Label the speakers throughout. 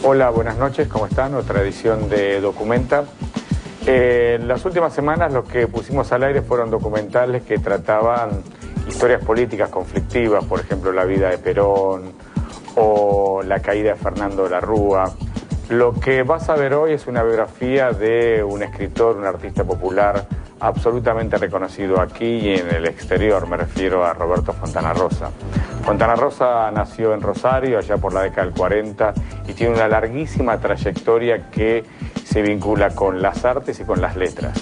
Speaker 1: Hola, buenas noches, ¿cómo están? Otra edición de Documenta. Las últimas semanas lo que pusimos al aire fueron documentales que trataban historias políticas conflictivas, por ejemplo, la vida de Perón o la caída de Fernando de la Rúa. Lo que vas a ver hoy es una biografía de un escritor, un artista popular absolutamente reconocido aquí y en el exterior, me refiero a Roberto Fontana Rosa. Fontana Rosa nació en Rosario allá por la década del 40 y tiene una larguísima trayectoria que se vincula con las artes y con las letras.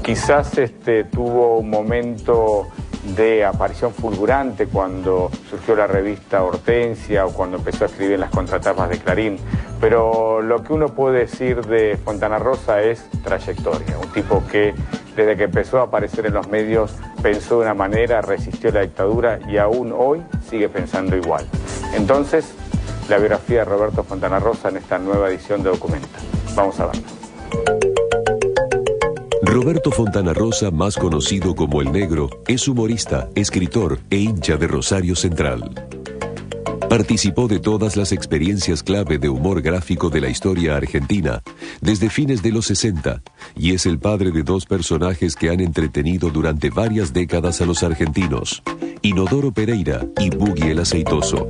Speaker 1: Quizás tuvo un momento de aparición fulgurante cuando surgió la revista Hortensia o cuando empezó a escribir en las contratapas de Clarín, pero lo que uno puede decir de Fontana Rosa es trayectoria, un tipo que desde que empezó a aparecer en los medios pensó de una manera, resistió la dictadura y aún hoy sigue pensando igual. Entonces, la biografía de Roberto Fontana Rosa en esta nueva edición de Documenta. Vamos a verla.
Speaker 2: Roberto Fontana Rosa, más conocido como El Negro, es humorista, escritor e hincha de Rosario Central. Participó de todas las experiencias clave de humor gráfico de la historia argentina, desde fines de los 60, y es el padre de dos personajes que han entretenido durante varias décadas a los argentinos, Inodoro Pereira y Buggy el Aceitoso.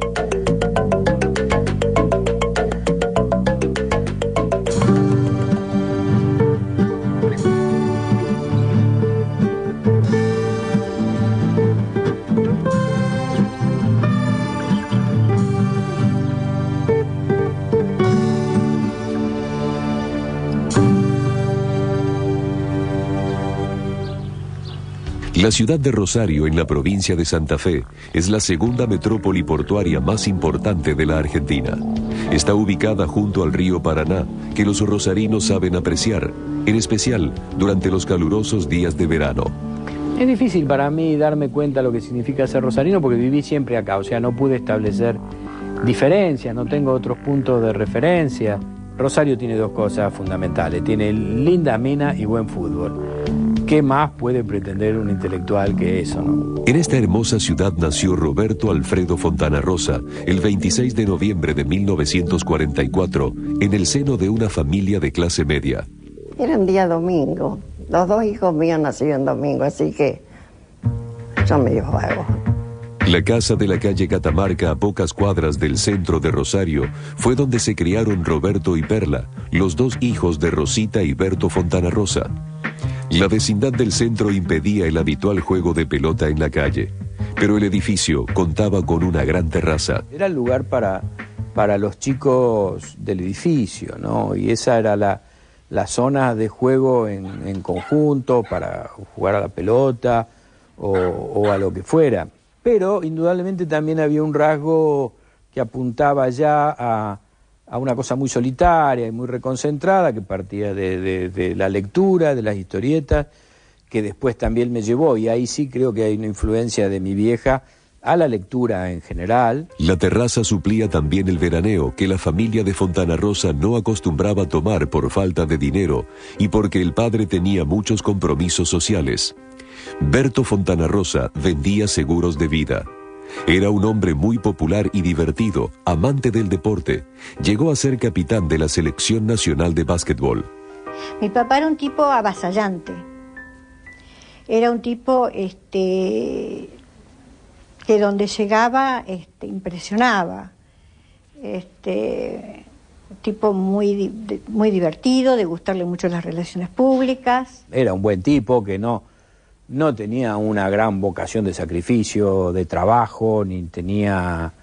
Speaker 2: La ciudad de Rosario, en la provincia de Santa Fe, es la segunda metrópoli portuaria más importante de la Argentina. Está ubicada junto al río Paraná, que los rosarinos saben apreciar, en especial durante los calurosos días de verano.
Speaker 3: Es difícil para mí darme cuenta lo que significa ser rosarino porque viví siempre acá, o sea, no pude establecer diferencias, no tengo otros puntos de referencia. Rosario tiene dos cosas fundamentales, tiene linda mina y buen fútbol. ¿Qué más puede pretender un intelectual que eso, no?
Speaker 2: En esta hermosa ciudad nació Roberto Alfredo Fontana Rosa el 26 de noviembre de 1944 en el seno de una familia de clase media.
Speaker 4: Era un día domingo. Los dos hijos míos nacieron domingo, así que son medio vagos.
Speaker 2: La casa de la calle Catamarca, a pocas cuadras del centro de Rosario, fue donde se criaron Roberto y Perla, los dos hijos de Rosita y Berto Fontana Rosa. La vecindad del centro impedía el habitual juego de pelota en la calle, pero el edificio contaba con una gran terraza.
Speaker 3: Era el lugar para los chicos del edificio, ¿no? Y esa era la zona de juego en conjunto para jugar a la pelota o a lo que fuera. Pero indudablemente también había un rasgo que apuntaba ya a una cosa muy solitaria y muy reconcentrada que partía de la lectura, de las historietas, que después también me llevó, y ahí sí creo que hay una influencia de mi vieja a la lectura en general.
Speaker 2: La terraza suplía también el veraneo que la familia de Fontana Rosa no acostumbraba tomar por falta de dinero y porque el padre tenía muchos compromisos sociales. Berto Fontana Rosa vendía seguros de vida. Era un hombre muy popular y divertido, amante del deporte. Llegó a ser capitán de la Selección Nacional de Básquetbol.
Speaker 5: Mi papá era un tipo avasallante. Era un tipo que donde llegaba impresionaba. Un tipo muy divertido, de gustarle mucho las relaciones públicas.
Speaker 3: Era un buen tipo que no tenía una gran vocación de sacrificio, de trabajo, ni tenía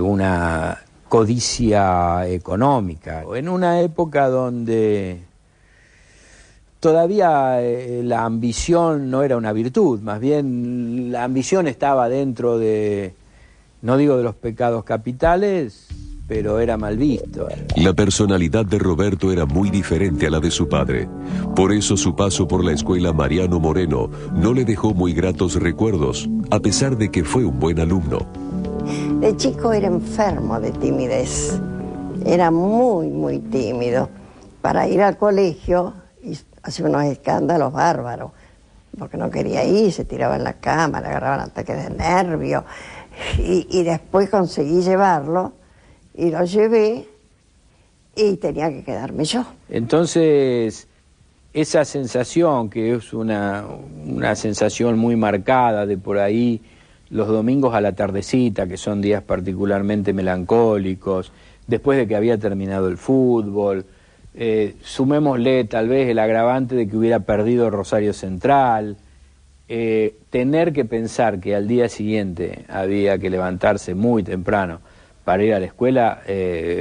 Speaker 3: una codicia económica. En una época donde todavía la ambición no era una virtud, más bien la ambición estaba dentro de, no digo de los pecados capitales, pero era mal visto.
Speaker 2: La personalidad de Roberto era muy diferente a la de su padre. Por eso su paso por la escuela Mariano Moreno no le dejó muy gratos recuerdos, a pesar de que fue un buen alumno.
Speaker 4: De chico era enfermo de timidez. Era muy, muy tímido. Para ir al colegio hacía unos escándalos bárbaros, porque no quería ir, se tiraba en la cama, le agarraban ataques de nervio. Y después conseguí llevarlo. Y lo llevé Y tenía que quedarme yo.
Speaker 3: Entonces, esa sensación, que es una sensación muy marcada de por ahí los domingos a la tardecita, que son días particularmente melancólicos, después de que había terminado el fútbol, sumémosle tal vez el agravante de que hubiera perdido Rosario Central, tener que pensar que al día siguiente había que levantarse muy temprano para ir a la escuela,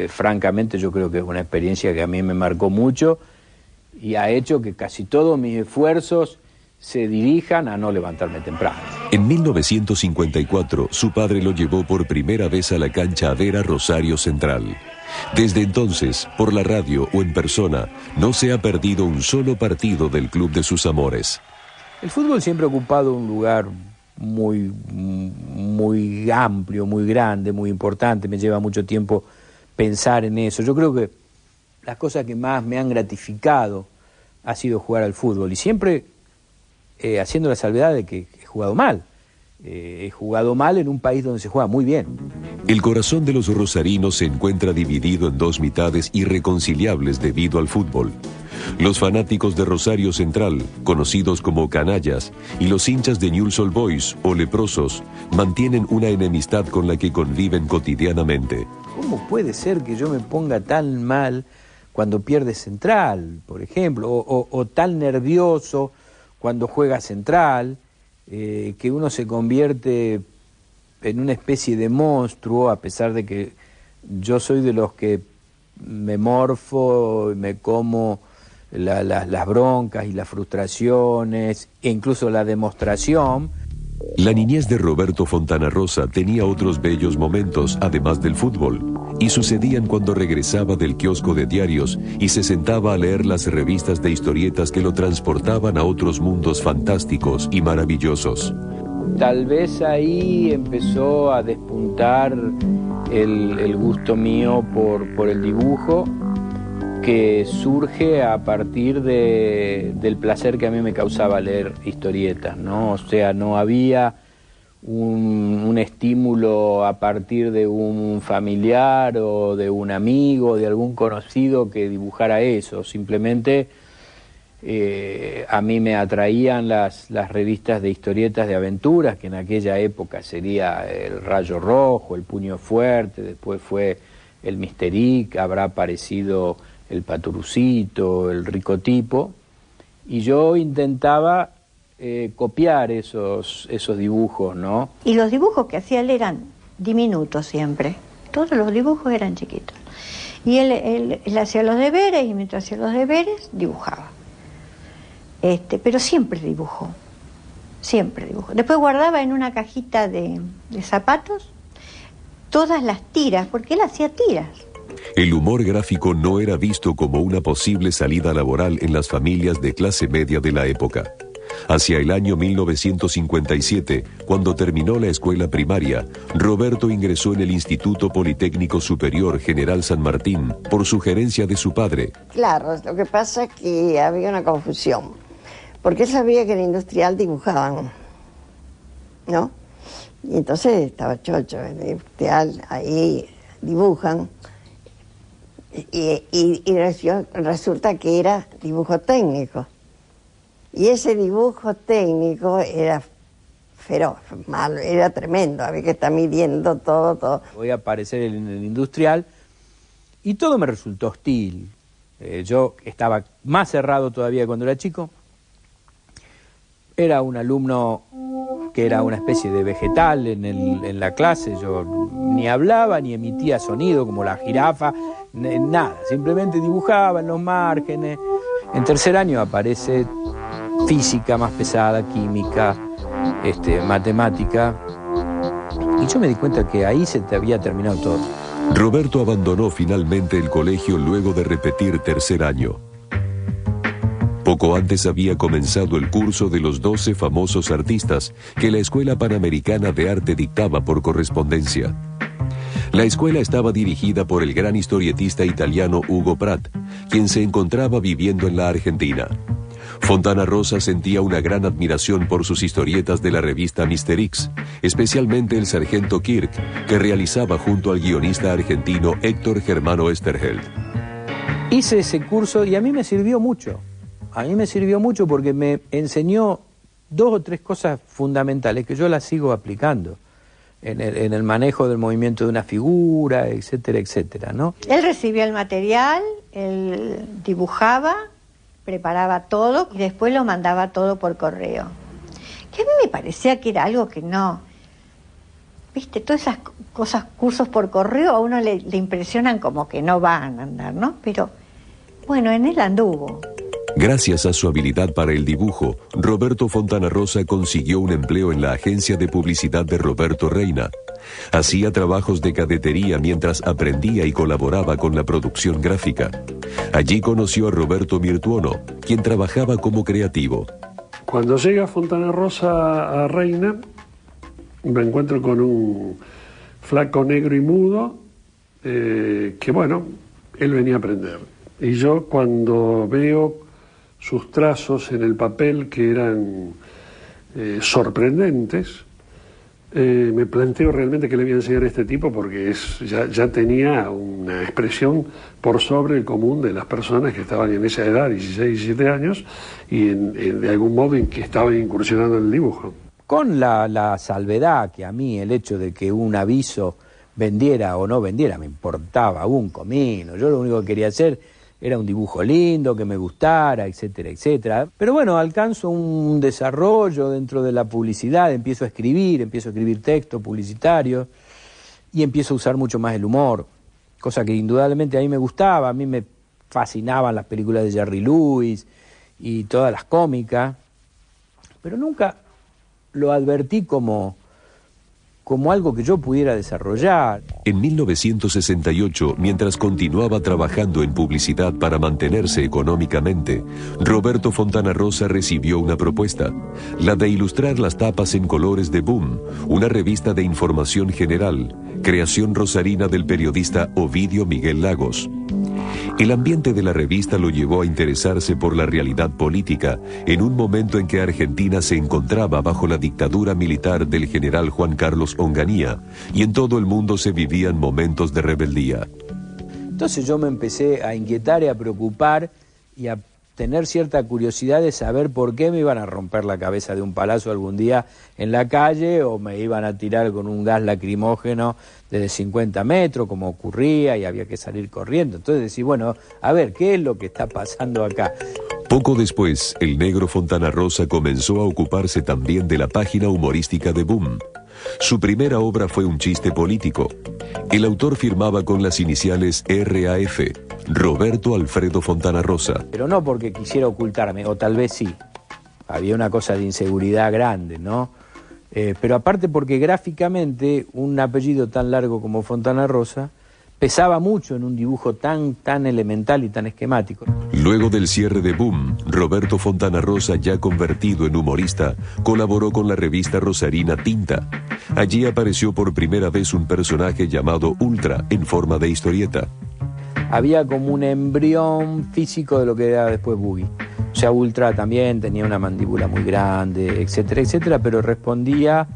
Speaker 3: francamente yo creo que es una experiencia que a mí me marcó mucho y ha hecho que casi todos mis esfuerzos se dirijan a no levantarme temprano.
Speaker 2: En 1954, su padre lo llevó por primera vez a la cancha a ver a Rosario Central. Desde entonces, por la radio o en persona, no se ha perdido un solo partido del club de sus amores.
Speaker 3: El fútbol siempre ha ocupado un lugar muy amplio, muy grande, muy importante. Me lleva mucho tiempo pensar en eso. Yo creo que las cosas que más me han gratificado ha sido jugar al fútbol. Y siempre haciendo la salvedad de que he jugado mal. He jugado mal en un país donde se juega muy bien.
Speaker 2: El corazón de los rosarinos se encuentra dividido en dos mitades irreconciliables debido al fútbol. Los fanáticos de Rosario Central, conocidos como canallas, y los hinchas de Newell's Old Boys o leprosos, mantienen una enemistad con la que conviven cotidianamente.
Speaker 3: ¿Cómo puede ser que yo me ponga tan mal cuando pierde Central, por ejemplo, o tan nervioso cuando juega Central, que uno se convierte en una especie de monstruo, a pesar de que yo soy de los que me morfo, me como las broncas y las frustraciones, e incluso la demostración?
Speaker 2: La niñez de Roberto Fontana Rosa tenía otros bellos momentos, además del fútbol, y sucedían cuando regresaba del kiosco de diarios y se sentaba a leer las revistas de historietas que lo transportaban a otros mundos fantásticos y maravillosos.
Speaker 3: Tal vez ahí empezó a despuntar el gusto mío por el dibujo, que surge a partir del placer que a mí me causaba leer historietas, ¿no? O sea, no había un estímulo a partir de un familiar o de un amigo, de algún conocido que dibujara eso. Simplemente a mí me atraían las revistas de historietas de aventuras, que en aquella época sería el Rayo Rojo, el Puño Fuerte, después fue el Misteric, habrá aparecido el Paturucito, el Ricotipo, y yo intentaba copiar esos dibujos, ¿no?
Speaker 5: Y los dibujos que hacía él eran diminutos siempre, todos los dibujos eran chiquitos. Y él hacía los deberes, y mientras hacía los deberes, dibujaba. Pero siempre dibujó, siempre dibujó. Después guardaba en una cajita de zapatos todas las tiras, porque él hacía tiras.
Speaker 2: El humor gráfico no era visto como una posible salida laboral en las familias de clase media de la época. Hacia el año 1957, cuando terminó la escuela primaria, Roberto ingresó en el Instituto Politécnico Superior General San Martín por sugerencia de su padre.
Speaker 4: Claro, lo que pasa es que había una confusión, porque él sabía que en el industrial dibujaban, ¿no? Y entonces estaba chocho, en el industrial ahí dibujan, y resulta que era dibujo técnico. Y ese dibujo técnico era feroz, malo, era tremendo, había que estar midiendo todo.
Speaker 3: Voy a aparecer en el industrial y todo me resultó hostil. Yo estaba más cerrado todavía cuando era chico. Era un alumno que era una especie de vegetal en la clase. Yo ni hablaba ni emitía sonido como la jirafa, nada. Simplemente dibujaba en los márgenes. En tercer año aparece física más pesada, química, matemática, y yo me di cuenta que ahí se te había terminado todo.
Speaker 2: Roberto abandonó finalmente el colegio luego de repetir tercer año. Poco antes había comenzado el curso de los 12 famosos artistas que la Escuela Panamericana de Arte dictaba por correspondencia. La escuela estaba dirigida por el gran historietista italiano Hugo Pratt, quien se encontraba viviendo en la Argentina. Fontana Rosa sentía una gran admiración por sus historietas de la revista Misterix, especialmente el Sargento Kirk, que realizaba junto al guionista argentino Héctor Germano Oesterheld.
Speaker 3: Hice ese curso y a mí me sirvió mucho. A mí me sirvió mucho porque me enseñó 2 o 3 cosas fundamentales que yo las sigo aplicando en el manejo del movimiento de una figura, etcétera, etcétera, ¿no?
Speaker 5: Él recibía el material, él dibujaba, preparaba todo y después lo mandaba todo por correo. Que a mí me parecía que era algo que no... Viste, todas esas cosas, cursos por correo, a uno le impresionan como que no van a andar, ¿no? Pero, bueno, en él anduvo.
Speaker 2: Gracias a su habilidad para el dibujo, Roberto Fontana Rosa consiguió un empleo en la agencia de publicidad de Roberto Reina. Hacía trabajos de cadetería mientras aprendía y colaboraba con la producción gráfica. Allí conoció a Roberto Mirtuono, quien trabajaba como creativo.
Speaker 6: Cuando llega Fontana Rosa a Reina, me encuentro con un flaco negro y mudo, que bueno, él venía a aprender. Y yo cuando veo sus trazos en el papel, que eran sorprendentes, me planteo realmente que le voy a enseñar a este tipo, porque ya tenía una expresión por sobre el común de las personas que estaban en esa edad, 16, 17 años, y de algún modo en que estaban incursionando en el dibujo.
Speaker 3: Con la salvedad que a mí el hecho de que un aviso vendiera o no vendiera me importaba un comino. Yo lo único que quería hacer era un dibujo lindo, que me gustara, etcétera, etcétera. Pero bueno, alcanzo un desarrollo dentro de la publicidad, empiezo a escribir textos publicitarios y empiezo a usar mucho más el humor, cosa que indudablemente a mí me gustaba. A mí me fascinaban las películas de Jerry Lewis y todas las cómicas, pero nunca lo advertí como algo que yo pudiera desarrollar.
Speaker 2: En 1968, mientras continuaba trabajando en publicidad para mantenerse económicamente, Roberto Fontana Rosa recibió una propuesta, la de ilustrar las tapas en colores de Boom, una revista de información general, creación rosarina del periodista Ovidio Miguel Lagos. El ambiente de la revista lo llevó a interesarse por la realidad política en un momento en que Argentina se encontraba bajo la dictadura militar del general Juan Carlos Onganía y en todo el mundo se vivían momentos de rebeldía.
Speaker 3: Entonces yo me empecé a inquietar y a preocupar y a tener cierta curiosidad de saber por qué me iban a romper la cabeza de un palazo algún día en la calle o me iban a tirar con un gas lacrimógeno desde 50 metros, como ocurría, y había que salir corriendo. Entonces decía, bueno, a ver, ¿qué es lo que está pasando acá?
Speaker 2: Poco después, el negro Fontana Rosa comenzó a ocuparse también de la página humorística de Boom. Su primera obra fue un chiste político. El autor firmaba con las iniciales RAF, Roberto Alfredo Fontana Rosa.
Speaker 3: Pero no porque quisiera ocultarme, o tal vez sí. Había una cosa de inseguridad grande, ¿no? Pero aparte porque gráficamente un apellido tan largo como Fontana Rosa pesaba mucho en un dibujo tan elemental y tan esquemático.
Speaker 2: Luego del cierre de Boom, Roberto Fontana Rosa, ya convertido en humorista, colaboró con la revista rosarina Tinta. Allí apareció por primera vez un personaje llamado Ultra, en forma de historieta.
Speaker 3: Había como un embrión físico de lo que era después Boogie. O sea, Ultra también tenía una mandíbula muy grande, etcétera, etcétera, pero respondía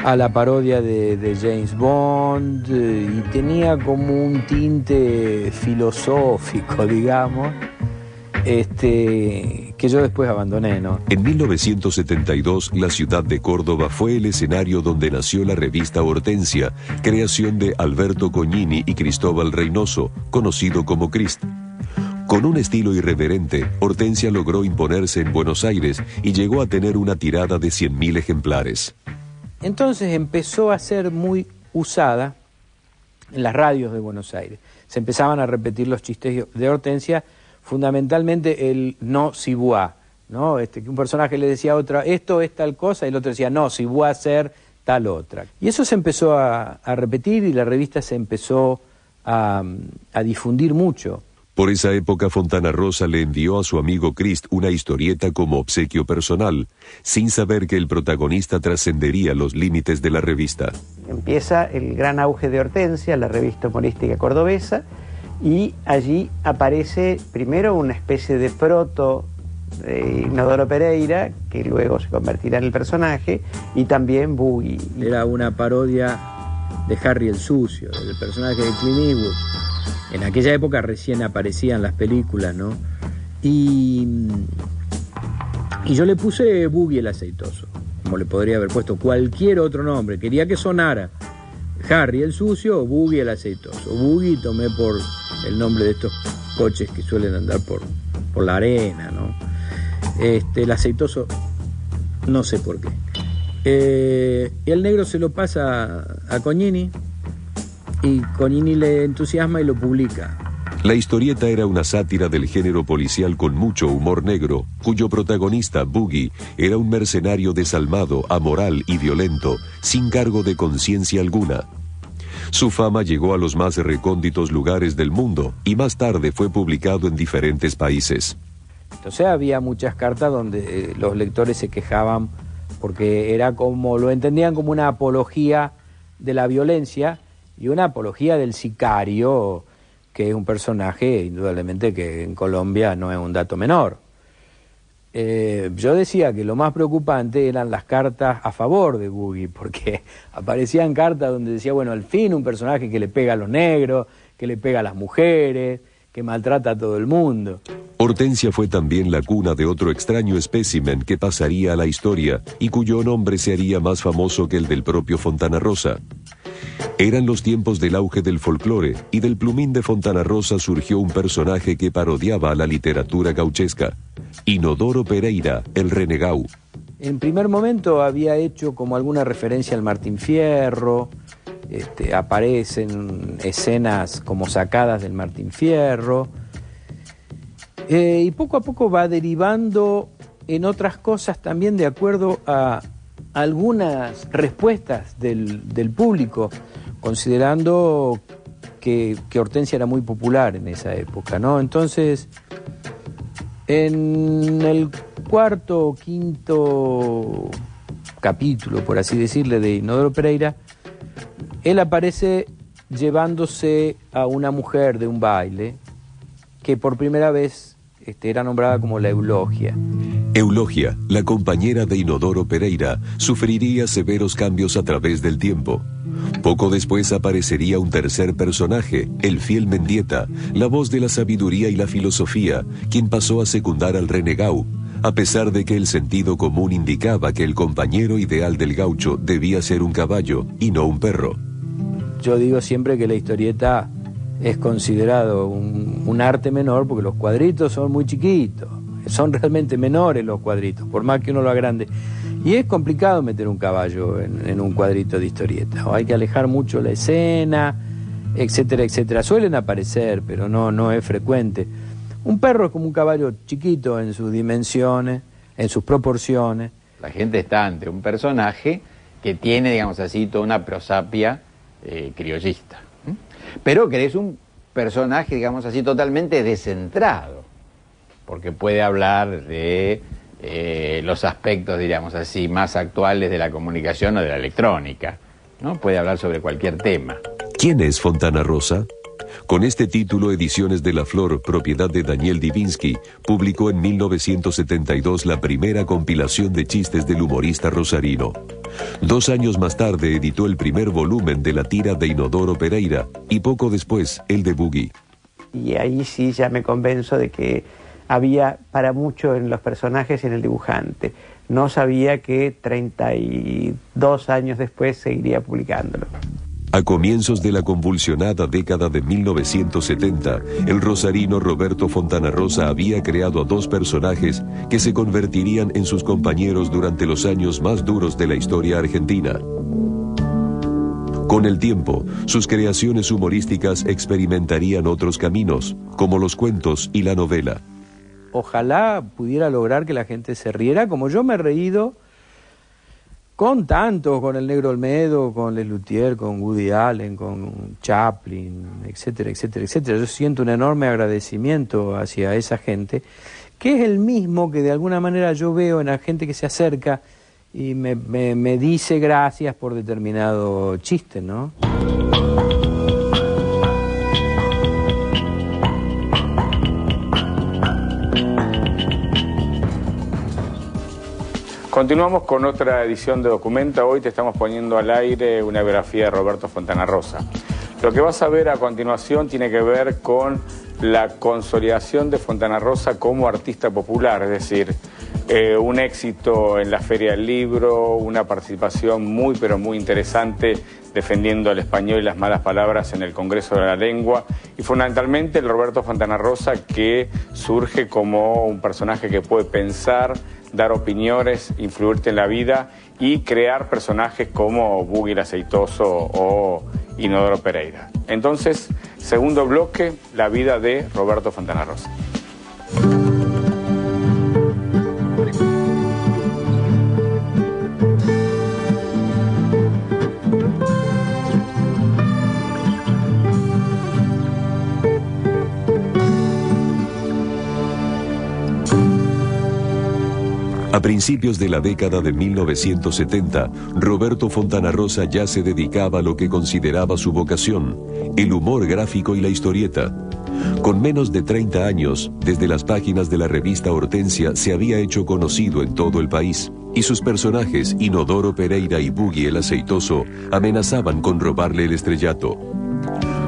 Speaker 3: a la parodia de James Bond y tenía como un tinte filosófico, digamos, que yo después abandoné, ¿no?
Speaker 2: En 1972, la ciudad de Córdoba fue el escenario donde nació la revista Hortensia, creación de Alberto Cognini y Cristóbal Reynoso, conocido como Crist. Con un estilo irreverente, Hortensia logró imponerse en Buenos Aires y llegó a tener una tirada de 100.000 ejemplares.
Speaker 3: Entonces empezó a ser muy usada en las radios de Buenos Aires. Se empezaban a repetir los chistes de Hortensia, fundamentalmente el no si voy, ¿no? Que un personaje le decía a otra, esto es tal cosa, y el otro decía, no, si voy a hacer tal otra. Y eso se empezó a repetir y la revista se empezó a difundir mucho.
Speaker 2: Por esa época, Fontana Rosa le envió a su amigo Crist una historieta como obsequio personal, sin saber que el protagonista trascendería los límites de la revista.
Speaker 7: Empieza el gran auge de Hortensia, la revista humorística cordobesa, y allí aparece primero una especie de proto de Inodoro Pereira, que luego se convertirá en el personaje, y también Boogie.
Speaker 3: Era una parodia de Harry el Sucio, del personaje de Clint Eastwood. En aquella época recién aparecían las películas, ¿no? Y yo le puse Boogie el aceitoso, como le podría haber puesto cualquier otro nombre. Quería que sonara Harry el sucio o Boogie el aceitoso. Boogie tomé por el nombre de estos coches que suelen andar por la arena, ¿no? El aceitoso, no sé por qué. El negro se lo pasa a Cognini y Cognini le entusiasma y lo publica.
Speaker 2: La historieta era una sátira del género policial con mucho humor negro, cuyo protagonista, Boogie, era un mercenario desalmado, amoral y violento, sin cargo de conciencia alguna. Su fama llegó a los más recónditos lugares del mundo y más tarde fue publicado en diferentes países.
Speaker 3: Entonces había muchas cartas donde los lectores se quejaban porque era como, lo entendían como una apología de la violencia y una apología del sicario, que es un personaje indudablemente que en Colombia no es un dato menor. Yo decía que lo más preocupante eran las cartas a favor de Boogie, porque aparecían cartas donde decía, bueno, al fin un personaje que le pega a los negros, que le pega a las mujeres, que maltrata a todo el mundo.
Speaker 2: Hortensia fue también la cuna de otro extraño espécimen que pasaría a la historia y cuyo nombre se haría más famoso que el del propio Fontana Rosa. Eran los tiempos del auge del folclore y del plumín de Fontana Rosa surgió un personaje que parodiaba a la literatura gauchesca, Inodoro Pereira, el renegau.
Speaker 3: En primer momento había hecho como alguna referencia al Martín Fierro, aparecen escenas como sacadas del Martín Fierro, y poco a poco va derivando en otras cosas también de acuerdo a algunas respuestas del público, considerando que Hortensia era muy popular en esa época, ¿no? Entonces, en el cuarto o quinto capítulo, por así decirle, de Inodoro Pereira, él aparece llevándose a una mujer de un baile que por primera vez era nombrada como la Eulogia.
Speaker 2: Eulogia, la compañera de Inodoro Pereira, sufriría severos cambios a través del tiempo. Poco después aparecería un tercer personaje, el fiel Mendieta, la voz de la sabiduría y la filosofía, quien pasó a secundar al renegau, a pesar de que el sentido común indicaba que el compañero ideal del gaucho debía ser un caballo y no un perro.
Speaker 3: Yo digo siempre que la historieta es considerado un arte menor porque los cuadritos son muy chiquitos, son realmente menores los cuadritos, por más que uno lo agrande. Y es complicado meter un caballo en un cuadrito de historieta, o hay que alejar mucho la escena, etcétera, etcétera. Suelen aparecer, pero no es frecuente. Un perro es como un caballo chiquito en sus dimensiones, en sus proporciones.
Speaker 8: La gente está ante un personaje que tiene, digamos así, toda una prosapia criollista. Pero que es un personaje, digamos así, totalmente descentrado, porque puede hablar de los aspectos, diríamos así, más actuales de la comunicación o de la electrónica, ¿no? Puede hablar sobre cualquier tema.
Speaker 2: ¿Quién es Fontana Rosa? Con este título, Ediciones de la Flor, propiedad de Daniel Divinsky, publicó en 1972 la primera compilación de chistes del humorista rosarino. 2 años más tarde editó el primer volumen de la tira de Inodoro Pereira y poco después el de Boogie.
Speaker 7: Y ahí sí ya me convenzo de que había para mucho en los personajes y en el dibujante. No sabía que 32 años después seguiría publicándolo.
Speaker 2: A comienzos de la convulsionada década de 1970, el rosarino Roberto Fontana Rosa había creado a 2 personajes que se convertirían en sus compañeros durante los años más duros de la historia argentina. Con el tiempo, sus creaciones humorísticas experimentarían otros caminos, como los cuentos y la novela.
Speaker 3: Ojalá pudiera lograr que la gente se riera como yo me he reído con tantos, con el Negro Olmedo, con Les Luthiers, con Woody Allen, con Chaplin, etcétera, etcétera, etcétera. Yo siento un enorme agradecimiento hacia esa gente, que es el mismo que de alguna manera yo veo en la gente que se acerca y me dice gracias por determinado chiste, ¿no?
Speaker 1: Continuamos con otra edición de Documenta. Hoy te estamos poniendo al aire una biografía de Roberto Fontana Rosa. Lo que vas a ver a continuación tiene que ver con la consolidación de Fontana Rosa como artista popular, es decir, un éxito en la Feria del Libro, una participación muy pero muy interesante defendiendo el español y las malas palabras en el Congreso de la Lengua, y fundamentalmente el Roberto Fontana Rosa, que surge como un personaje que puede pensar, dar opiniones, influirte en la vida y crear personajes como Buggy el Aceitoso o Inodoro Pereira. Entonces, segundo bloque, la vida de Roberto Fontana Rosa.
Speaker 2: A principios de la década de 1970, Roberto Fontana Rosa ya se dedicaba a lo que consideraba su vocación, el humor gráfico y la historieta. Con menos de 30 años, desde las páginas de la revista Hortensia se había hecho conocido en todo el país, y sus personajes, Inodoro Pereira y Buggy el Aceitoso, amenazaban con robarle el estrellato.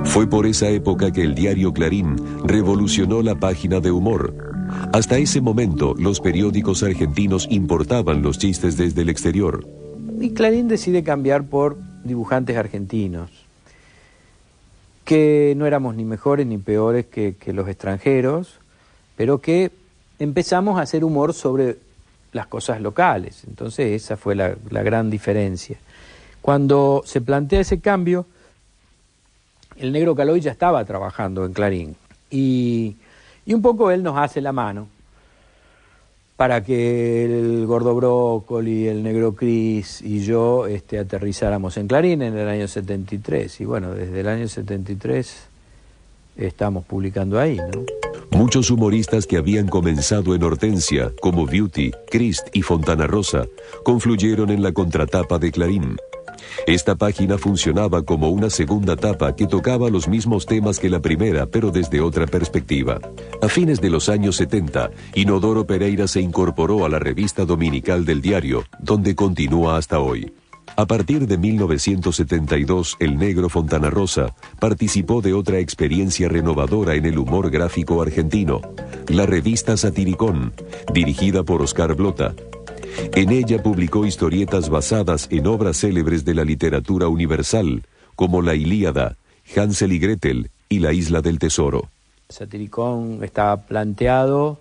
Speaker 2: Fue por esa época que el diario Clarín revolucionó la página de humor. Hasta ese momento, los periódicos argentinos importaban los chistes desde el exterior.
Speaker 3: Y Clarín decide cambiar por dibujantes argentinos, que no éramos ni mejores ni peores que los extranjeros, pero que empezamos a hacer humor sobre las cosas locales. Entonces esa fue la gran diferencia. Cuando se plantea ese cambio, el Negro Caloy ya estaba trabajando en Clarín, y un poco él nos hace la mano para que el Gordo Brócoli, el Negro Cris y yo aterrizáramos en Clarín en el año 73. Y bueno, desde el año 73 estamos publicando ahí, ¿no?
Speaker 2: Muchos humoristas que habían comenzado en Hortensia, como Beauty, Crist y Fontana Rosa, confluyeron en la contratapa de Clarín. Esta página funcionaba como una segunda tapa que tocaba los mismos temas que la primera, pero desde otra perspectiva. A fines de los años 70, Inodoro Pereira se incorporó a la revista dominical del diario, donde continúa hasta hoy. A partir de 1972, el Negro Fontana Rosa participó de otra experiencia renovadora en el humor gráfico argentino, la revista Satiricón, dirigida por Oscar Blota. En ella publicó historietas basadas en obras célebres de la literatura universal, como La Ilíada, Hansel y Gretel y La Isla del Tesoro.
Speaker 3: Satiricón estaba planteado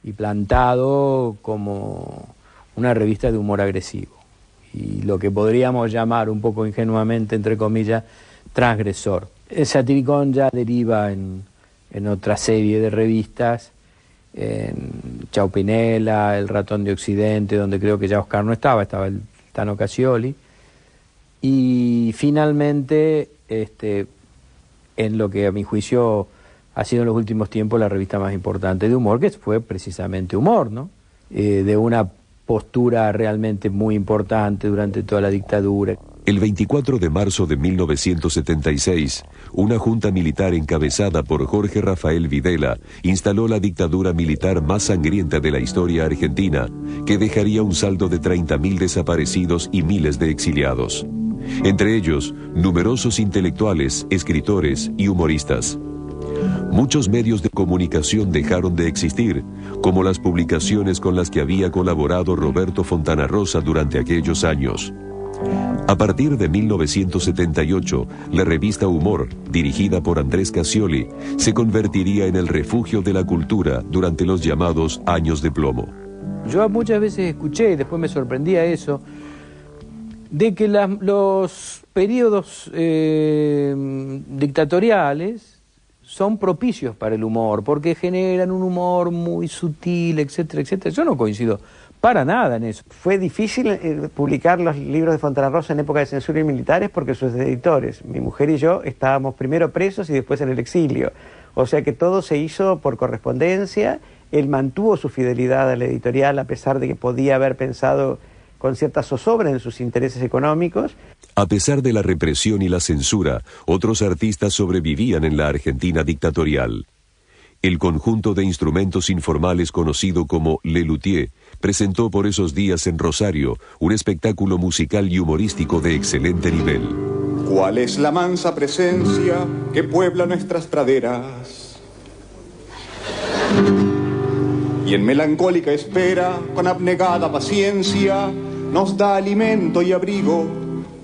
Speaker 3: y plantado como una revista de humor agresivo, y lo que podríamos llamar un poco ingenuamente, entre comillas, transgresor. El Satiricón ya deriva en otra serie de revistas, en Chau Pinela, El Ratón de Occidente, donde creo que ya Oscar no estaba el Tano Casioli, y finalmente en lo que a mi juicio ha sido en los últimos tiempos la revista más importante de humor, que fue precisamente Humor, ¿no? De una postura realmente muy importante durante toda la dictadura.
Speaker 2: El 24 de marzo de 1976, una junta militar encabezada por Jorge Rafael Videla instaló la dictadura militar más sangrienta de la historia argentina, que dejaría un saldo de 30.000 desaparecidos y miles de exiliados. Entre ellos, numerosos intelectuales, escritores y humoristas. Muchos medios de comunicación dejaron de existir, como las publicaciones con las que había colaborado Roberto Fontana Rosa durante aquellos años. A partir de 1978, la revista Humor, dirigida por Andrés Casioli, se convertiría en el refugio de la cultura durante los llamados años de plomo.
Speaker 3: Yo muchas veces escuché, y después me sorprendía eso, de que los periodos dictatoriales son propicios para el humor, porque generan un humor muy sutil, etcétera, etcétera. Yo no coincido para nada en eso.
Speaker 7: Fue difícil publicar los libros de Fontana Rosa en época de censura y militares porque sus editores, mi mujer y yo, estábamos primero presos y después en el exilio. O sea que todo se hizo por correspondencia. Él mantuvo su fidelidad a la editorial a pesar de que podía haber pensado con cierta zozobra en sus intereses económicos.
Speaker 2: A pesar de la represión y la censura, otros artistas sobrevivían en la Argentina dictatorial. El conjunto de instrumentos informales conocido como Le Luthier presentó por esos días en Rosario un espectáculo musical y humorístico de excelente nivel.
Speaker 9: ¿Cuál es la mansa presencia que puebla nuestras praderas? Y en melancólica espera, con abnegada paciencia, nos da alimento y abrigo,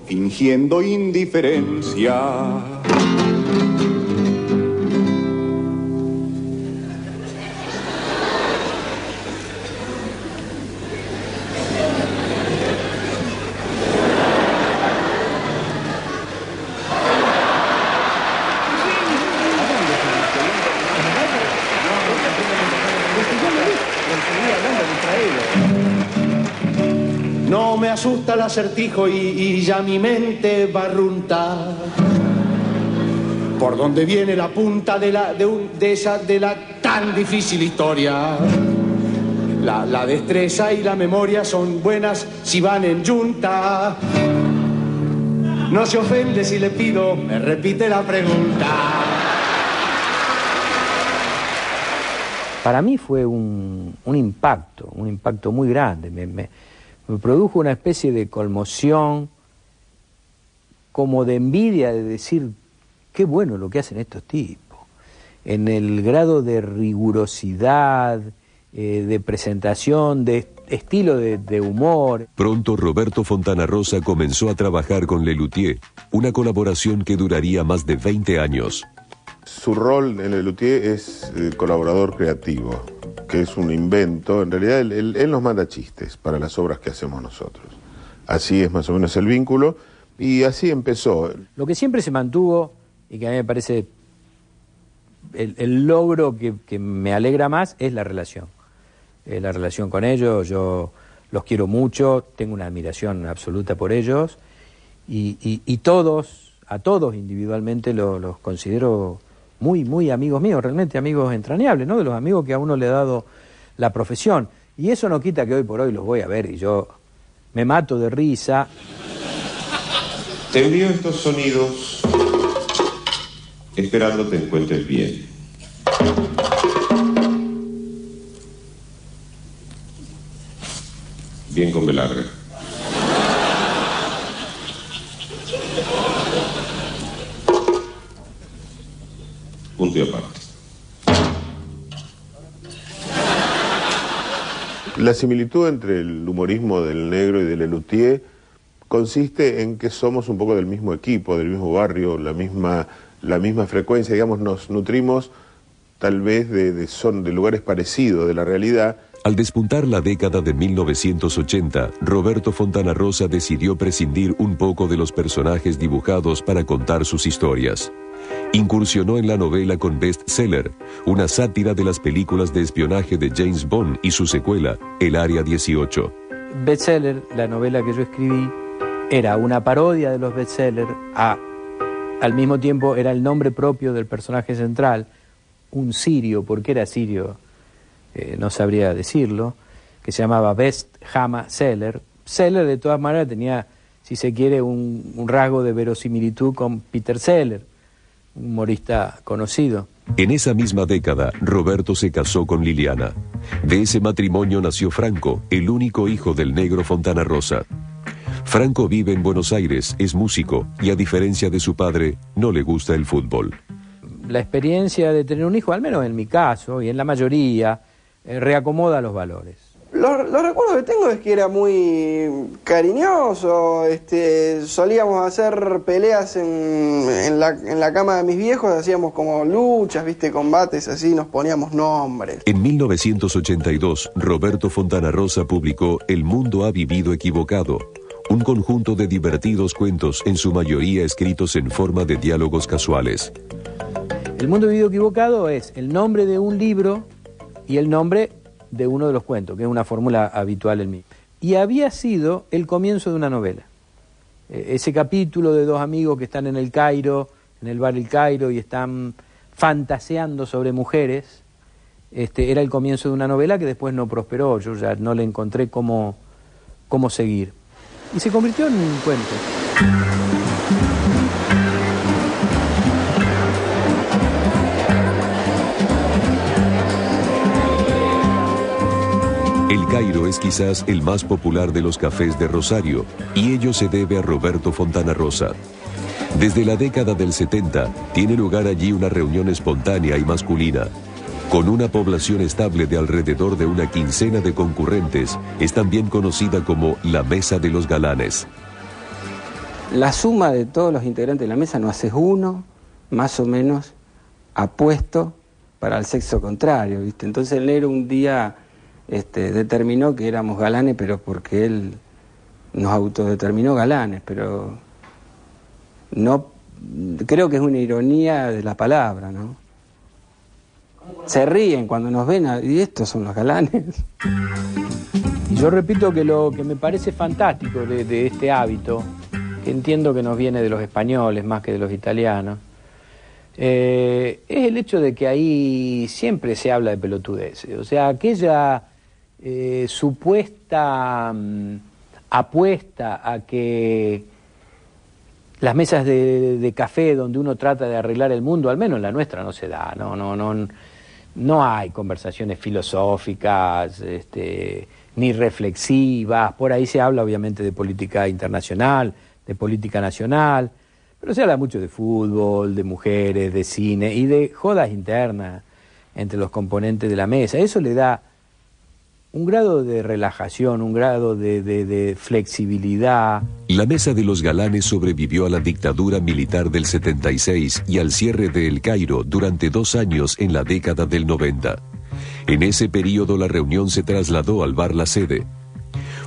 Speaker 9: fingiendo indiferencia.
Speaker 10: No me asusta el acertijo y ya mi mente barrunta. ¿Por dónde viene la punta de la tan difícil historia? La destreza y la memoria son buenas si van en yunta. No se ofende si le pido, me repite la pregunta.
Speaker 3: Para mí fue un impacto muy grande. Me produjo una especie de conmoción, como de envidia, de decir, qué bueno lo que hacen estos tipos. En el grado de rigurosidad, de presentación, de estilo de humor.
Speaker 2: Pronto Roberto Fontana Rosa comenzó a trabajar con Lelutier, una colaboración que duraría más de 20 años.
Speaker 11: Su rol en Lelutier es colaborador creativo, que es un invento. En realidad él nos manda chistes para las obras que hacemos nosotros. Así es más o menos el vínculo, y así empezó.
Speaker 3: Lo que siempre se mantuvo, y que a mí me parece el logro que me alegra más, es la relación. La relación con ellos. Yo los quiero mucho, tengo una admiración absoluta por ellos, y a todos individualmente los considero muy amigos míos, realmente amigos entrañables, ¿no? De los amigos que a uno le ha dado la profesión. Y eso no quita que hoy por hoy los voy a ver y yo me mato de risa.
Speaker 12: Te envío estos sonidos esperando te encuentres bien. Bien con B larga. Punto y aparte.
Speaker 11: La similitud entre el humorismo del Negro y de Lelutier consiste en que somos un poco del mismo equipo, del mismo barrio, la misma frecuencia, digamos, nos nutrimos tal vez de lugares parecidos de la realidad.
Speaker 2: Al despuntar la década de 1980, Roberto Fontana Rosa decidió prescindir un poco de los personajes dibujados para contar sus historias. Incursionó en la novela con Bestseller, una sátira de las películas de espionaje de James Bond y su secuela, El Área 18.
Speaker 3: Bestseller, la novela que yo escribí, era una parodia de los bestsellers, al mismo tiempo era el nombre propio del personaje central, un sirio, porque era sirio, no sabría decirlo, que se llamaba Best Hama Seller. Seller, de todas maneras, tenía, si se quiere, un rasgo de verosimilitud con Peter Seller, un humorista conocido.
Speaker 2: En esa misma década, Roberto se casó con Liliana. De ese matrimonio nació Franco, el único hijo del Negro Fontana Rosa. Franco vive en Buenos Aires, es músico y, a diferencia de su padre, no le gusta el fútbol.
Speaker 3: La experiencia de tener un hijo, al menos en mi caso y en la mayoría, reacomoda los valores.
Speaker 13: Los recuerdos que tengo es que era muy cariñoso, solíamos hacer peleas en la cama de mis viejos, hacíamos como luchas, combates así, nos poníamos nombres.
Speaker 2: En 1982, Roberto Fontana Rosa publicó El mundo ha vivido equivocado, un conjunto de divertidos cuentos, en su mayoría escritos en forma de diálogos casuales.
Speaker 3: El mundo ha vivido equivocado es el nombre de un libro y el nombre de uno de los cuentos, que es una fórmula habitual en mí. Y había sido el comienzo de una novela. Ese capítulo de dos amigos que están en el Cairo, en el bar El Cairo, y están fantaseando sobre mujeres, era el comienzo de una novela que después no prosperó, yo ya no le encontré cómo seguir. Y se convirtió en un cuento.
Speaker 2: El Cairo es quizás el más popular de los cafés de Rosario, y ello se debe a Roberto Fontana Rosa. Desde la década del 70 tiene lugar allí una reunión espontánea y masculina. Con una población estable de alrededor de una quincena de concurrentes, es también conocida como la Mesa de los Galanes.
Speaker 3: La suma de todos los integrantes de la mesa no hace uno, más o menos, apuesto para el sexo contrario, ¿viste? Entonces el negro un día determinó que éramos galanes, pero porque él nos autodeterminó galanes, pero no, creo que es una ironía de la palabra, ¿no? Se ríen cuando nos ven, y estos son los galanes.
Speaker 14: Y yo repito que lo que me parece fantástico de este hábito, que entiendo que nos viene de los españoles más que de los italianos, es el hecho de que ahí siempre se habla de pelotudeces. O sea, aquella supuesta apuesta a que las mesas de café donde uno trata de arreglar el mundo, al menos en la nuestra no se da, no hay conversaciones filosóficas, ni reflexivas. Por ahí se habla obviamente de política internacional, de política nacional, pero se habla mucho de fútbol, de mujeres, de cine y de jodas internas entre los componentes de la mesa. Eso le da un grado de relajación, un grado de flexibilidad.
Speaker 2: La Mesa de los Galanes sobrevivió a la dictadura militar del 76 y al cierre de El Cairo durante 2 años en la década del 90. En ese periodo la reunión se trasladó al bar La Sede.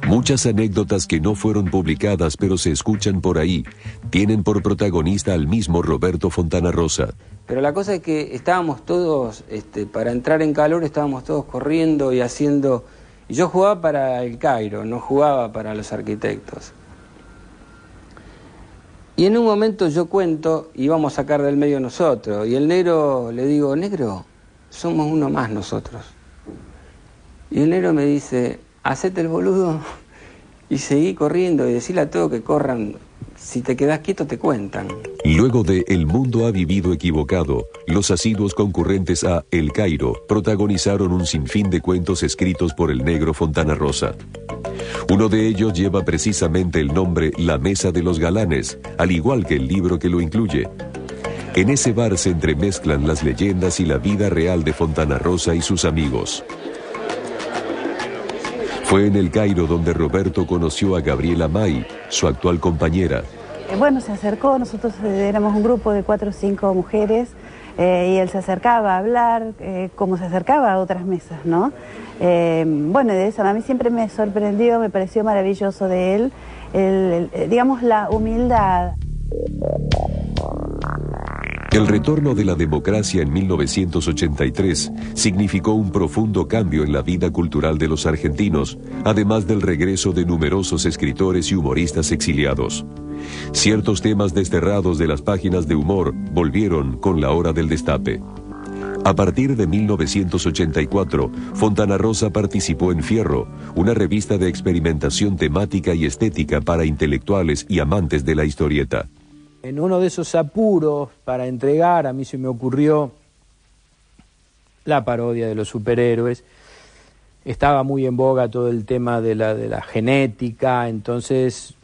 Speaker 2: Muchas anécdotas que no fueron publicadas pero se escuchan por ahí tienen por protagonista al mismo Roberto Fontana Rosa.
Speaker 3: Pero la cosa es que estábamos todos, para entrar en calor estábamos todos corriendo y haciendo... Y yo jugaba para El Cairo, no jugaba para los arquitectos. Y en un momento yo cuento, íbamos a sacar del medio nosotros, y el negro, le digo, negro, somos uno más nosotros. Y el negro me dice, hacete el boludo y seguí corriendo y decirle a todos que corran. Si te quedas quieto te cuentan.
Speaker 2: Luego de El mundo ha vivido equivocado, los asiduos concurrentes a El Cairo protagonizaron un sinfín de cuentos escritos por el negro Fontana Rosa. Uno de ellos lleva precisamente el nombre La Mesa de los Galanes, al igual que el libro que lo incluye. En ese bar se entremezclan las leyendas y la vida real de Fontana Rosa y sus amigos. Fue en El Cairo donde Roberto conoció a Gabriela May, su actual compañera.
Speaker 15: Bueno, se acercó, nosotros éramos un grupo de 4 o 5 mujeres y él se acercaba a hablar como se acercaba a otras mesas, ¿no? Bueno, de eso a mí siempre me sorprendió, me pareció maravilloso de él, digamos, la humildad.
Speaker 2: El retorno de la democracia en 1983 significó un profundo cambio en la vida cultural de los argentinos, además del regreso de numerosos escritores y humoristas exiliados. Ciertos temas desterrados de las páginas de humor volvieron con La Hora del Destape. A partir de 1984, Fontana Rosa participó en Fierro, una revista de experimentación temática y estética para intelectuales y amantes de la historieta.
Speaker 14: En uno de esos apuros para entregar, a mí se me ocurrió la parodia de los superhéroes. Estaba muy en boga todo el tema de la genética, entonces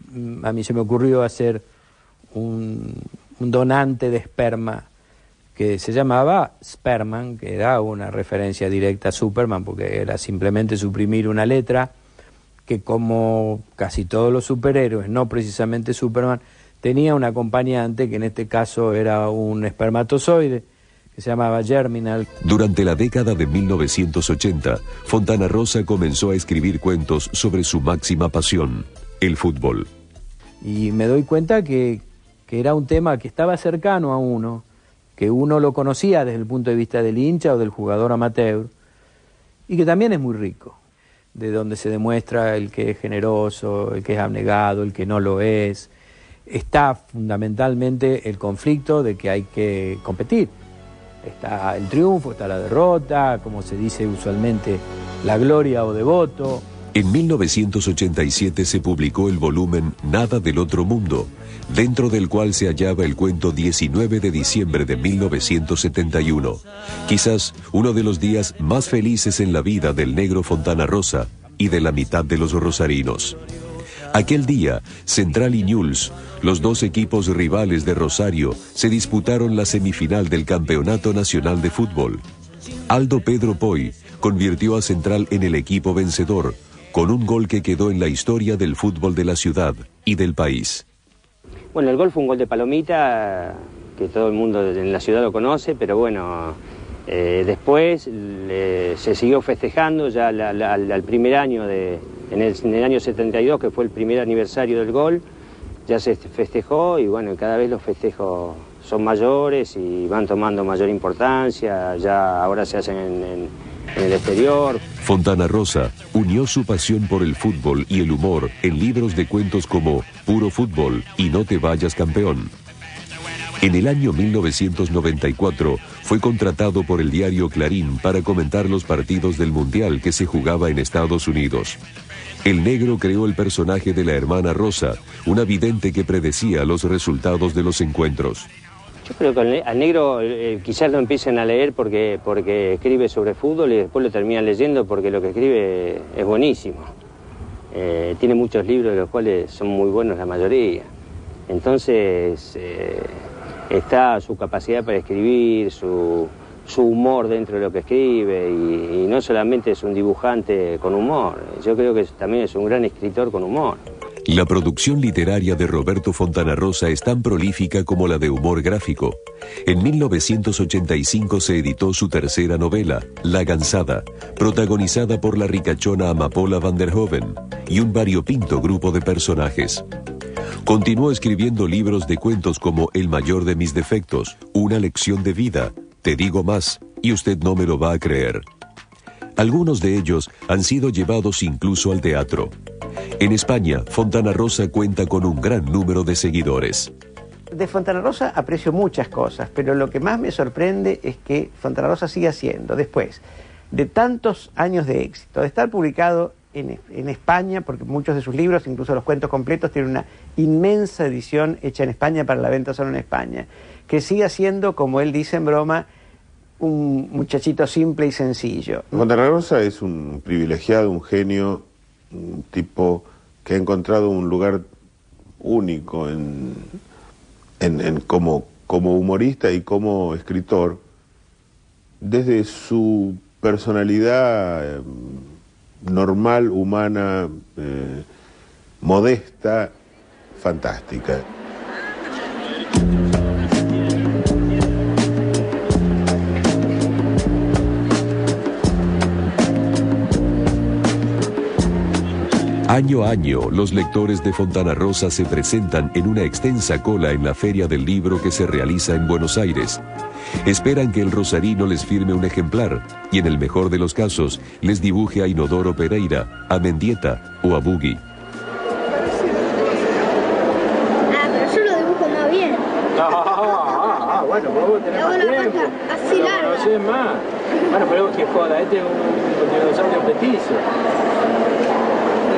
Speaker 14: a mí se me ocurrió hacer un donante de esperma que se llamaba Sperman, que era una referencia directa a Superman, porque era simplemente suprimir una letra que, como casi todos los superhéroes, no precisamente Superman, tenía un acompañante que en este caso era un espermatozoide que se llamaba Germinal.
Speaker 2: Durante la década de 1980, Fontana Rosa comenzó a escribir cuentos sobre su máxima pasión, el fútbol.
Speaker 14: Y me doy cuenta que era un tema que estaba cercano a uno, que uno lo conocía desde el punto de vista del hincha o del jugador amateur, y que también es muy rico, de donde se demuestra el que es generoso, el que es abnegado, el que no lo es. Está fundamentalmente el conflicto de que hay que competir. Está el triunfo, está la derrota, como se dice usualmente, la gloria o devoto.
Speaker 2: En 1987 se publicó el volumen Nada del Otro Mundo, dentro del cual se hallaba el cuento 19 de diciembre de 1971, quizás uno de los días más felices en la vida del negro Fontana Rosa y de la mitad de los rosarinos. Aquel día, Central y Newell's, los dos equipos rivales de Rosario, se disputaron la semifinal del Campeonato Nacional de Fútbol. Aldo Pedro Poy convirtió a Central en el equipo vencedor, con un gol que quedó en la historia del fútbol de la ciudad y del país.
Speaker 16: Bueno, el gol fue un gol de palomita, que todo el mundo en la ciudad lo conoce, pero bueno, después se siguió festejando ya al primer año, en el año 72, que fue el primer aniversario del gol, ya se festejó y bueno, cada vez los festejos son mayores y van tomando mayor importancia, ya ahora se hacen en el exterior.
Speaker 2: Fontana Rosa unió su pasión por el fútbol y el humor en libros de cuentos como Puro Fútbol y No te vayas campeón. En el año 1994 fue contratado por el diario Clarín para comentar los partidos del Mundial que se jugaba en Estados Unidos. El Negro creó el personaje de la hermana Rosa, una vidente que predecía los resultados de los encuentros.
Speaker 16: Yo creo que al Negro quizás lo empiecen a leer porque escribe sobre fútbol y después lo terminan leyendo porque lo que escribe es buenísimo. Tiene muchos libros de los cuales son muy buenos la mayoría. Entonces está su capacidad para escribir, su humor dentro de lo que escribe y no solamente es un dibujante con humor, yo creo que también es un gran escritor con humor.
Speaker 2: La producción literaria de Roberto Fontana Rosa es tan prolífica como la de humor gráfico. En 1985 se editó su tercera novela, La Gansada, protagonizada por la ricachona Amapola van der Hoven y un variopinto grupo de personajes. Continuó escribiendo libros de cuentos como El mayor de mis defectos, Una lección de vida, Te digo más, y usted no me lo va a creer. Algunos de ellos han sido llevados incluso al teatro. En España, Fontana Rosa cuenta con un gran número de seguidores.
Speaker 7: De Fontana Rosa aprecio muchas cosas, pero lo que más me sorprende es que Fontana Rosa sigue haciendo, después de tantos años de éxito, de estar publicado en España, porque muchos de sus libros, incluso los cuentos completos, tienen una inmensa edición hecha en España para la venta solo en España, que sigue siendo, como él dice en broma, un muchachito simple y sencillo.
Speaker 11: Fontana Rosa es un privilegiado, un genio, un tipo que ha encontrado un lugar único como humorista y como escritor, desde su personalidad normal, humana, modesta, fantástica.
Speaker 2: Año a año, los lectores de Fontana Rosa se presentan en una extensa cola en la Feria del Libro que se realiza en Buenos Aires. Esperan que el rosarino les firme un ejemplar y, en el mejor de los casos, les dibuje a Inodoro Pereira, a Mendieta o a Buggy.
Speaker 17: Pero yo lo dibujo más bien.
Speaker 18: Bueno, pero vos tenés más tiempo.
Speaker 17: Así larga.
Speaker 18: No sé más. Bueno, pero que joda, este es un dinosaurio petizo.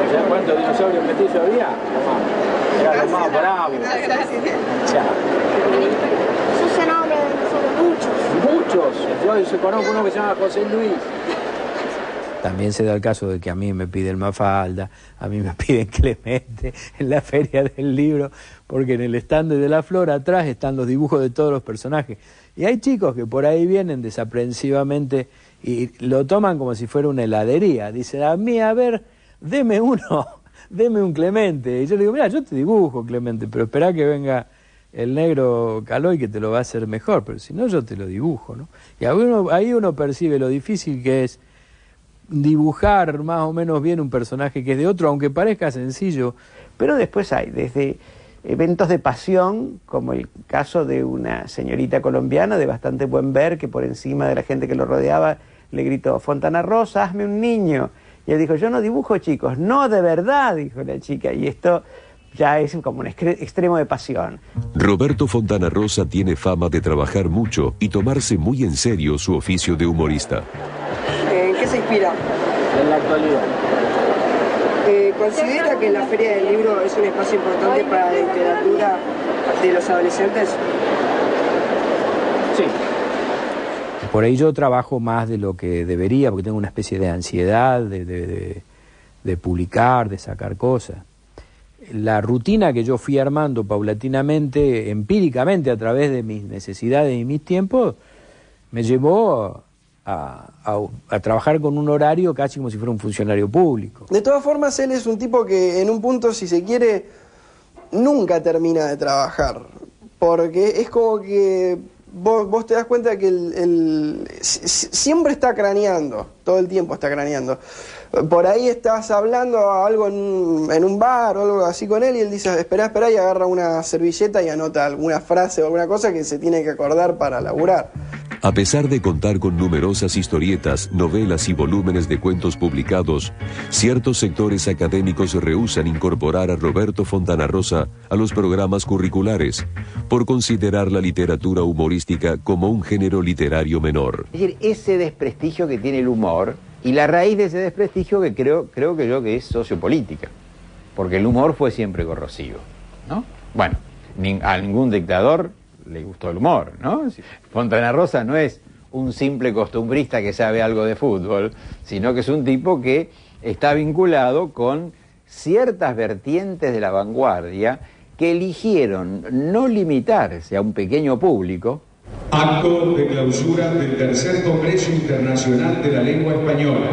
Speaker 18: ¿Sabes cuántos dinosaurios petizos había? Era lo más bravo.
Speaker 17: Yo sé nombre de muchos.
Speaker 18: Muchos. Yo conozco uno que se llama José Luis.
Speaker 14: También se da el caso de que a mí me piden Mafalda, a mí me piden Clemente en la Feria del Libro, porque en el stand de la Flor atrás están los dibujos de todos los personajes. Y hay chicos que por ahí vienen desaprensivamente y lo toman como si fuera una heladería. Dicen, a mí, a ver, deme uno, deme un Clemente. Y yo le digo, mira, yo te dibujo Clemente, pero espera que venga el negro Caloy que te lo va a hacer mejor, pero si no yo te lo dibujo, ¿no? Y ahí uno percibe lo difícil que es dibujar más o menos bien un personaje que es de otro, aunque parezca sencillo.
Speaker 7: Pero después hay desde eventos de pasión, como el caso de una señorita colombiana de bastante buen ver, que por encima de la gente que lo rodeaba le gritó, Fontana Rosa, hazme un niño. Y él dijo, yo no dibujo chicos. No, de verdad, dijo la chica. Y esto ya es como un extremo de pasión.
Speaker 2: Roberto Fontana Rosa tiene fama de trabajar mucho y tomarse muy en serio su oficio de humorista.
Speaker 13: ¿En qué se inspira?
Speaker 18: En la actualidad.
Speaker 13: ¿Considera que la Feria del Libro es un espacio importante para la literatura de los adolescentes?
Speaker 18: Sí.
Speaker 14: Por ahí yo trabajo más de lo que debería, porque tengo una especie de ansiedad de publicar, de sacar cosas. la rutina que yo fui armando paulatinamente, empíricamente, a través de mis necesidades y mis tiempos, me llevó a trabajar con un horario casi como si fuera un funcionario público.
Speaker 13: De todas formas, él es un tipo que en un punto, si se quiere, nunca termina de trabajar, porque es como que vos te das cuenta que siempre está craneando, todo el tiempo está craneando. Por ahí estás hablando algo en un bar o algo así con él y él dice, espera, y agarra una servilleta y anota alguna frase o alguna cosa que se tiene que acordar para laburar.
Speaker 2: A pesar de contar con numerosas historietas, novelas y volúmenes de cuentos publicados, ciertos sectores académicos rehúsan incorporar a Roberto Fontana Rosa a los programas curriculares, por considerar la literatura humorística como un género literario menor.
Speaker 8: Es decir, ese desprestigio que tiene el humor, y la raíz de ese desprestigio que creo que es sociopolítica, porque el humor fue siempre corrosivo, ¿no? Bueno, a ningún dictador le gustó el humor, ¿no? Fontana Rosa no es un simple costumbrista que sabe algo de fútbol, sino que es un tipo que está vinculado con ciertas vertientes de la vanguardia que eligieron no limitarse a un pequeño público.
Speaker 19: Acto de clausura del tercer Congreso Internacional de la Lengua Española.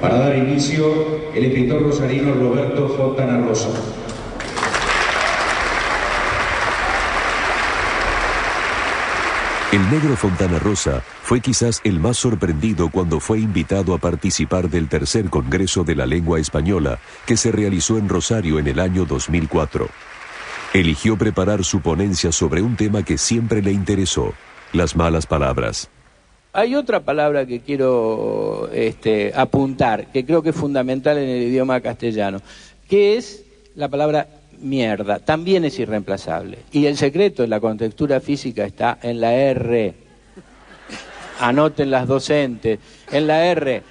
Speaker 19: Para dar inicio, el escritor rosarino Roberto Fontana Rosa.
Speaker 2: El negro Fontana Rosa fue quizás el más sorprendido cuando fue invitado a participar del tercer Congreso de la Lengua Española, que se realizó en Rosario en el año 2004. Eligió preparar su ponencia sobre un tema que siempre le interesó: las malas palabras.
Speaker 14: Hay otra palabra que quiero apuntar, que creo que es fundamental en el idioma castellano, que es la palabra mierda. También es irreemplazable. Y el secreto de la contextura física está en la R. Anoten las docentes, en la R.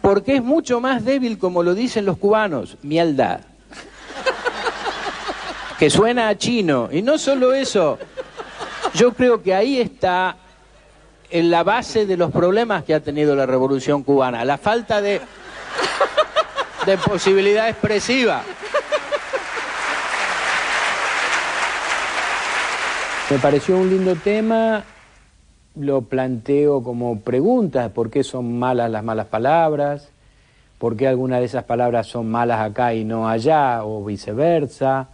Speaker 14: Porque es mucho más débil, como lo dicen los cubanos, mierda. Que suena a chino. Y no solo eso, yo creo que ahí está en la base de los problemas que ha tenido la Revolución Cubana, la falta de posibilidad expresiva. Me pareció un lindo tema, lo planteo como preguntas: ¿por qué son malas las malas palabras? ¿Por qué algunas de esas palabras son malas acá y no allá? O viceversa.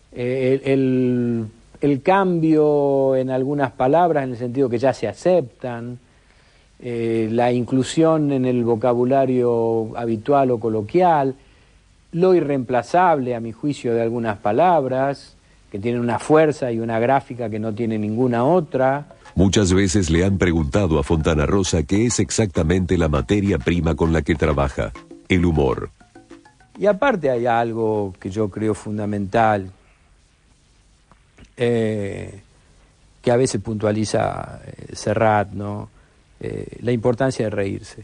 Speaker 14: El cambio en algunas palabras en el sentido que ya se aceptan, la inclusión en el vocabulario habitual o coloquial, lo irreemplazable a mi juicio de algunas palabras, que tienen una fuerza y una gráfica que no tiene ninguna otra.
Speaker 2: Muchas veces le han preguntado a Fontana Rosa qué es exactamente la materia prima con la que trabaja: el humor.
Speaker 14: Y aparte hay algo que yo creo fundamental, que a veces puntualiza Serrat, ¿no? La importancia de reírse,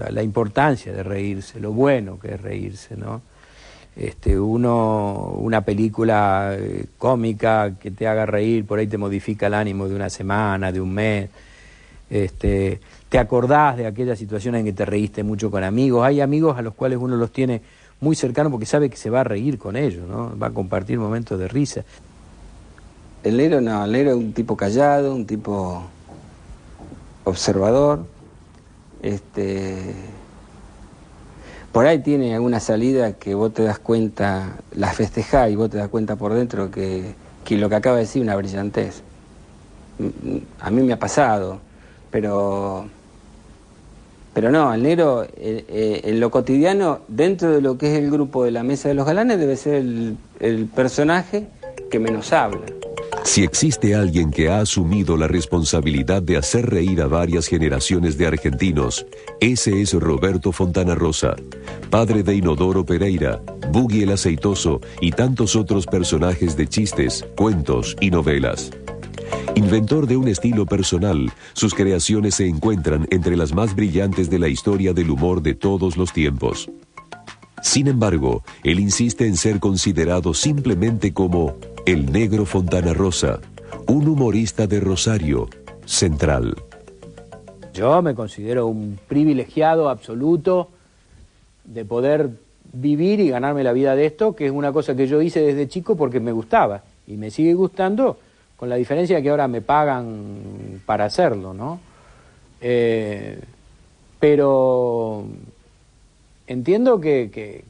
Speaker 14: la importancia de reírse, lo bueno que es reírse, ¿no? Una película cómica que te haga reír, por ahí te modifica el ánimo de una semana, de un mes. Te acordás de aquella situación en que te reíste mucho con amigos. Hay amigos a los cuales uno los tiene muy cercanos porque sabe que se va a reír con ellos, ¿no? Va a compartir momentos de risa.
Speaker 20: El negro no, el negro es un tipo callado, un tipo observador. Por ahí tiene alguna salida que vos te das cuenta, las festejás y vos te das cuenta por dentro que lo que acaba de decir es una brillantez. A mí me ha pasado, pero no, el negro en lo cotidiano, dentro de lo que es el grupo de la Mesa de los Galanes, debe ser el personaje que menos habla.
Speaker 2: Si existe alguien que ha asumido la responsabilidad de hacer reír a varias generaciones de argentinos, ese es Roberto Fontana Rosa, padre de Inodoro Pereira, Buggy el Aceitoso y tantos otros personajes de chistes, cuentos y novelas. Inventor de un estilo personal, sus creaciones se encuentran entre las más brillantes de la historia del humor de todos los tiempos. Sin embargo, él insiste en ser considerado simplemente como el negro Fontana Rosa, un humorista de Rosario Central.
Speaker 14: Yo me considero un privilegiado absoluto de poder vivir y ganarme la vida de esto, que es una cosa que yo hice desde chico porque me gustaba y me sigue gustando, con la diferencia que ahora me pagan para hacerlo, ¿no? Pero entiendo que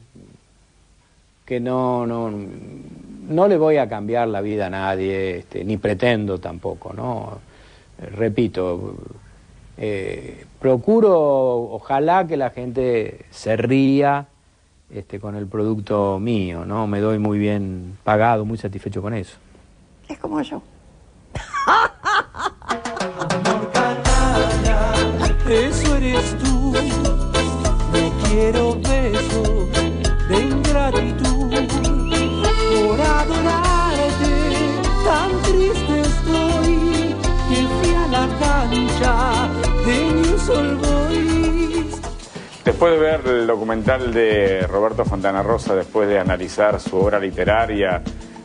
Speaker 14: no le voy a cambiar la vida a nadie, ni pretendo tampoco, ¿no? Repito, procuro, ojalá que la gente se ría con el producto mío, ¿no? Me doy muy bien pagado, muy satisfecho con eso.
Speaker 4: Es como yo.
Speaker 21: Eso eres tú, me quiero beso de ingratitud por adorarte, tan triste estoy que fui a la cancha de News All Boys.
Speaker 1: Después de ver el documental de Roberto Fontana Rosa, después de analizar su obra literaria,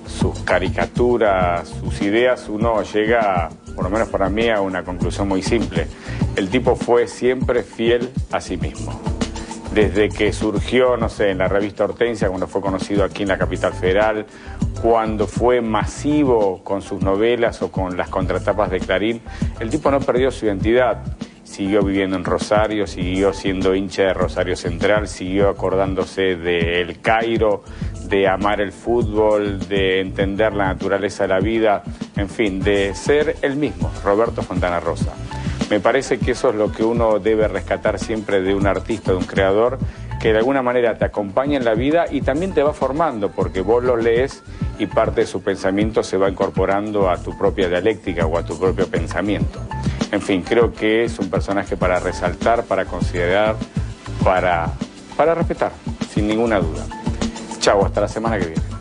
Speaker 1: sus caricaturas, sus ideas, uno llega, por lo menos para mí, a una conclusión muy simple. El tipo fue siempre fiel a sí mismo. Desde que surgió, no sé, en la revista Hortensia, cuando fue conocido aquí en la capital federal, cuando fue masivo con sus novelas o con las contratapas de Clarín, el tipo no perdió su identidad. Siguió viviendo en Rosario, siguió siendo hincha de Rosario Central, siguió acordándose de El Cairo, de amar el fútbol, de entender la naturaleza de la vida, en fin, de ser el mismo, Roberto Fontana Rosa. Me parece que eso es lo que uno debe rescatar siempre de un artista, de un creador, que de alguna manera te acompaña en la vida y también te va formando, porque vos lo lees y parte de su pensamiento se va incorporando a tu propia dialéctica o a tu propio pensamiento. En fin, creo que es un personaje para resaltar, para considerar, para respetar, sin ninguna duda. Chau, hasta la semana que viene.